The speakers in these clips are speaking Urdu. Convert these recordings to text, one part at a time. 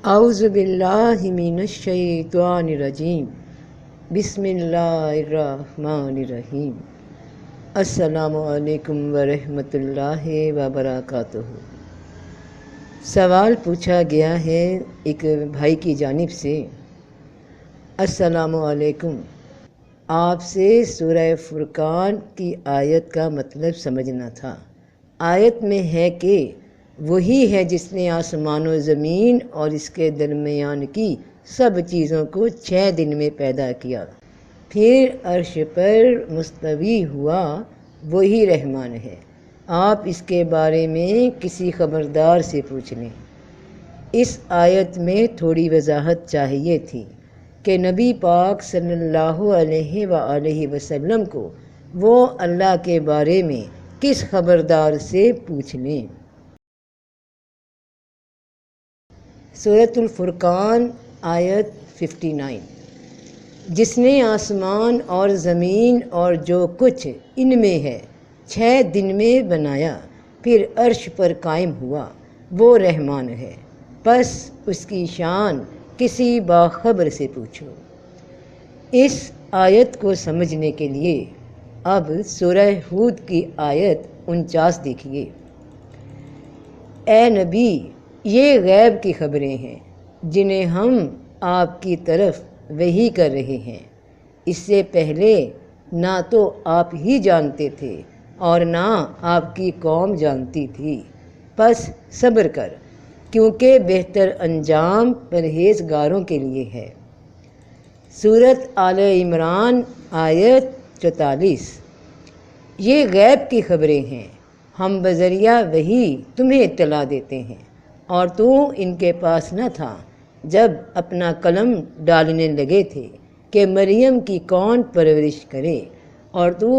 اعوذ باللہ من الشیطان الرجیم بسم اللہ الرحمن الرحیم۔ السلام علیکم ورحمۃ اللہ وبرکاتہ۔ سوال پوچھا گیا ہے ایک بھائی کی جانب سے، السلام علیکم، آپ سے سورہ فرقان کی آیت کا مطلب سمجھنا تھا۔ آیت میں ہے کہ وہی ہے جس نے آسمان و زمین اور اس کے درمیان کی سب چیزوں کو 6 دن میں پیدا کیا، پھر عرش پر مستوی ہوا، وہی رحمان ہے۔ آپ اس کے بارے میں کسی خبردار سے پوچھ لیں۔ اس آیت میں تھوڑی وضاحت چاہیے تھی کہ نبی پاک صلی اللہ علیہ وآلہ وسلم کو وہ اللہ کے بارے میں کس خبردار سے پوچھ لیں۔ سورۃ الفرقان آیت 59۔ جس نے آسمان اور زمین اور جو کچھ ان میں ہے 6 دن میں بنایا، پھر عرش پر قائم ہوا، وہ رحمان ہے، پس اس کی شان کسی باخبر سے پوچھو۔ اس آیت کو سمجھنے کے لیے اب سورہ ہود کی آیت 49 دیکھیے۔ اے نبی، یہ غیب کی خبریں ہیں جنہیں ہم آپ کی طرف وحی کر رہے ہیں۔ اس سے پہلے نہ تو آپ ہی جانتے تھے اور نہ آپ کی قوم جانتی تھی، پس صبر کر، کیونکہ بہتر انجام پرہیزگاروں کے لیے ہے۔ سورۃ آل عمران آیت 44۔ یہ غیب کی خبریں ہیں، ہم بذریعہ وحی تمہیں اطلاع دیتے ہیں، اور تو ان کے پاس نہ تھا جب اپنا قلم ڈالنے لگے تھے کہ مریم کی کون پرورش کرے، اور تو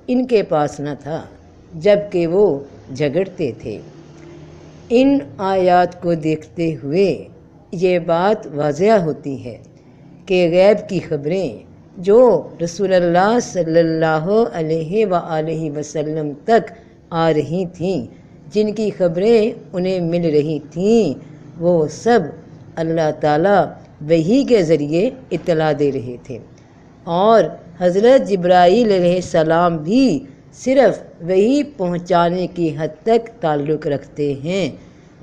ان کے پاس نہ تھا جب کہ وہ جھگڑتے تھے۔ ان آیات کو دیکھتے ہوئے یہ بات واضح ہوتی ہے کہ غیب کی خبریں جو رسول اللہ صلی اللہ علیہ وآلہ وسلم تک آ رہی تھیں، جن کی خبریں انہیں مل رہی تھیں، وہ سب اللہ تعالیٰ وحی کے ذریعے اطلاع دے رہے تھے، اور حضرت جبرائیل علیہ السلام بھی صرف وحی پہنچانے کی حد تک تعلق رکھتے ہیں،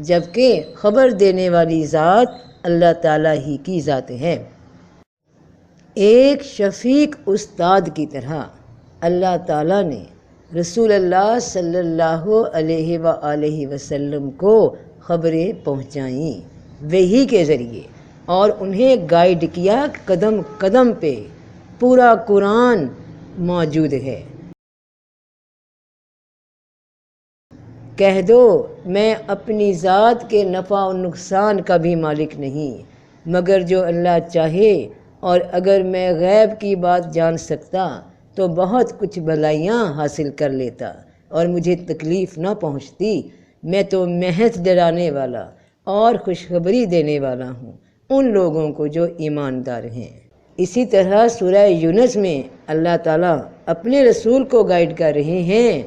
جبکہ خبر دینے والی ذات اللہ تعالیٰ ہی کی ذات ہے۔ ایک شفیق استاد کی طرح اللہ تعالیٰ نے رسول اللہ صلی اللہ علیہ وآلہ وسلم کو خبریں پہنچائیں وحی کے ذریعے، اور انہیں گائیڈ کیا۔ قدم قدم پہ پورا قرآن موجود ہے۔ کہہ دو، میں اپنی ذات کے نفع و نقصان کا بھی مالک نہیں مگر جو اللہ چاہے، اور اگر میں غیب کی بات جان سکتا تو بہت کچھ بھلائیاں حاصل کر لیتا اور مجھے تکلیف نہ پہنچتی۔ میں تو محض ڈرانے والا اور خوشخبری دینے والا ہوں ان لوگوں کو جو ایماندار ہیں۔ اسی طرح سورہ یونس میں اللہ تعالیٰ اپنے رسول کو گائیڈ کر رہے ہیں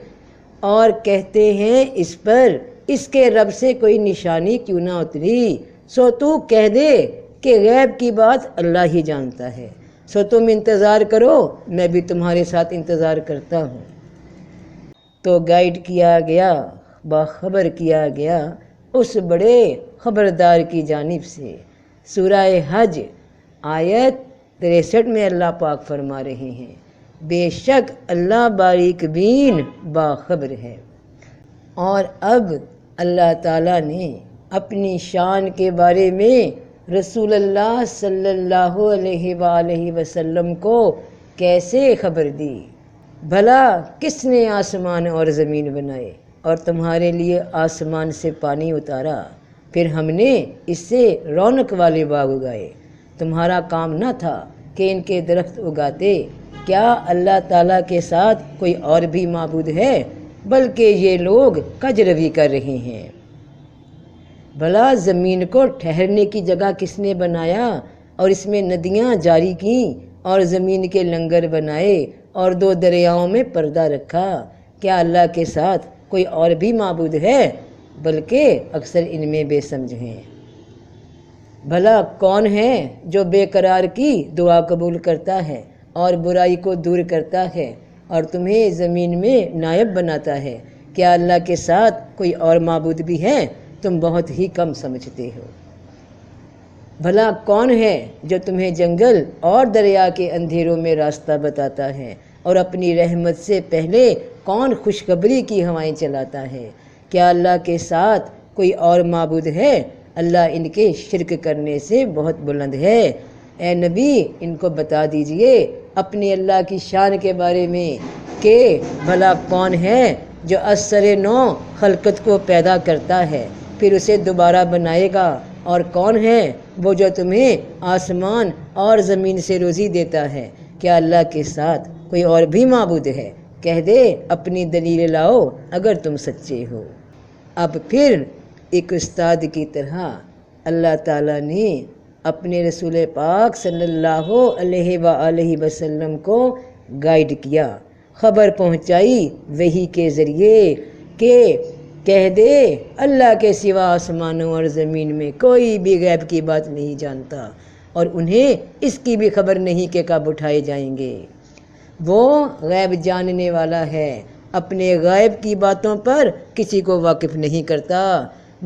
اور کہتے ہیں اس پر اس کے رب سے کوئی نشانی کیوں نہ اتری، سو تو کہہ دے کہ غیب کی بات اللہ ہی جانتا ہے، سو تم انتظار کرو، میں بھی تمہارے ساتھ انتظار کرتا ہوں۔ تو گائیڈ کیا گیا، باخبر کیا گیا اس بڑے خبردار کی جانب سے۔ سورہ حج آیت 63 میں اللہ پاک فرما رہے ہیں، بے شک اللہ باریک بین باخبر ہے۔ اور اب اللہ تعالیٰ نے اپنی شان کے بارے میں رسول اللہ صلی اللہ علیہ وآلہ وسلم کو کیسے خبر دی؟ بھلا کس نے آسمان اور زمین بنائے اور تمہارے لیے آسمان سے پانی اتارا، پھر ہم نے اس سے رونق والے باغ اگائے؟ تمہارا کام نہ تھا کہ ان کے درخت اگاتے؟ کیا اللہ تعالیٰ کے ساتھ کوئی اور بھی معبود ہے؟ بلکہ یہ لوگ کج روی کر رہے ہیں۔ بھلا زمین کو ٹھہرنے کی جگہ کس نے بنایا اور اس میں ندیاں جاری کیں اور زمین کے لنگر بنائے اور 2 دریاؤں میں پردہ رکھا؟ کیا اللہ کے ساتھ کوئی اور بھی معبود ہے؟ بلکہ اکثر ان میں بے سمجھ ہیں۔ بھلا کون ہے جو بے قرار کی دعا قبول کرتا ہے اور برائی کو دور کرتا ہے اور تمہیں زمین میں نائب بناتا ہے؟ کیا اللہ کے ساتھ کوئی اور معبود بھی ہے؟ تم بہت ہی کم سمجھتے ہو۔ بھلا کون ہے جو تمہیں جنگل اور دریا کے اندھیروں میں راستہ بتاتا ہے اور اپنی رحمت سے پہلے کون خوشخبری کی ہوائیں چلاتا ہے؟ کیا اللہ کے ساتھ کوئی اور معبود ہے؟ اللہ ان کے شرک کرنے سے بہت بلند ہے۔ اے نبی ان کو بتا دیجئے اپنی اللہ کی شان کے بارے میں کہ بھلا کون ہے جو ازسر نو خلقت کو پیدا کرتا ہے پھر اسے دوبارہ بنائے گا، اور کون ہے وہ جو تمہیں آسمان اور زمین سے روزی دیتا ہے؟ کیا اللہ کے ساتھ کوئی اور بھی معبود ہے؟ کہہ دے اپنی دلیل لاؤ اگر تم سچے ہو۔ اب پھر ایک استاد کی طرح اللہ تعالیٰ نے اپنے رسول پاک صلی اللہ علیہ وآلہ وسلم کو گائیڈ کیا، خبر پہنچائی وحی کے ذریعے کہ کہہ دے اللہ کے سوا آسمانوں اور زمین میں کوئی بھی غیب کی بات نہیں جانتا، اور انہیں اس کی بھی خبر نہیں کہ کب اٹھائے جائیں گے۔ وہ غیب جاننے والا ہے، اپنے غیب کی باتوں پر کسی کو واقف نہیں کرتا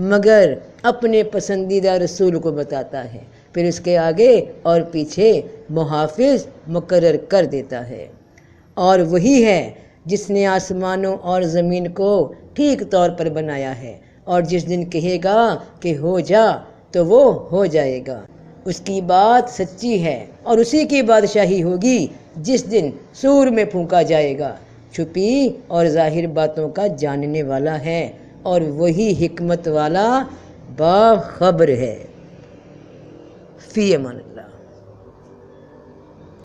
مگر اپنے پسندیدہ رسول کو بتاتا ہے، پھر اس کے آگے اور پیچھے محافظ مقرر کر دیتا ہے۔ اور وہی ہے جس نے آسمانوں اور زمین کو ٹھیک طور پر بنایا ہے، اور جس دن کہے گا کہ ہو جا تو وہ ہو جائے گا۔ اس کی بات سچی ہے اور اسی کی بادشاہی ہوگی جس دن سور میں پھونکا جائے گا۔ چھپی اور ظاہر باتوں کا جاننے والا ہے اور وہی حکمت والا باخبر ہے۔ فی امان اللہ۔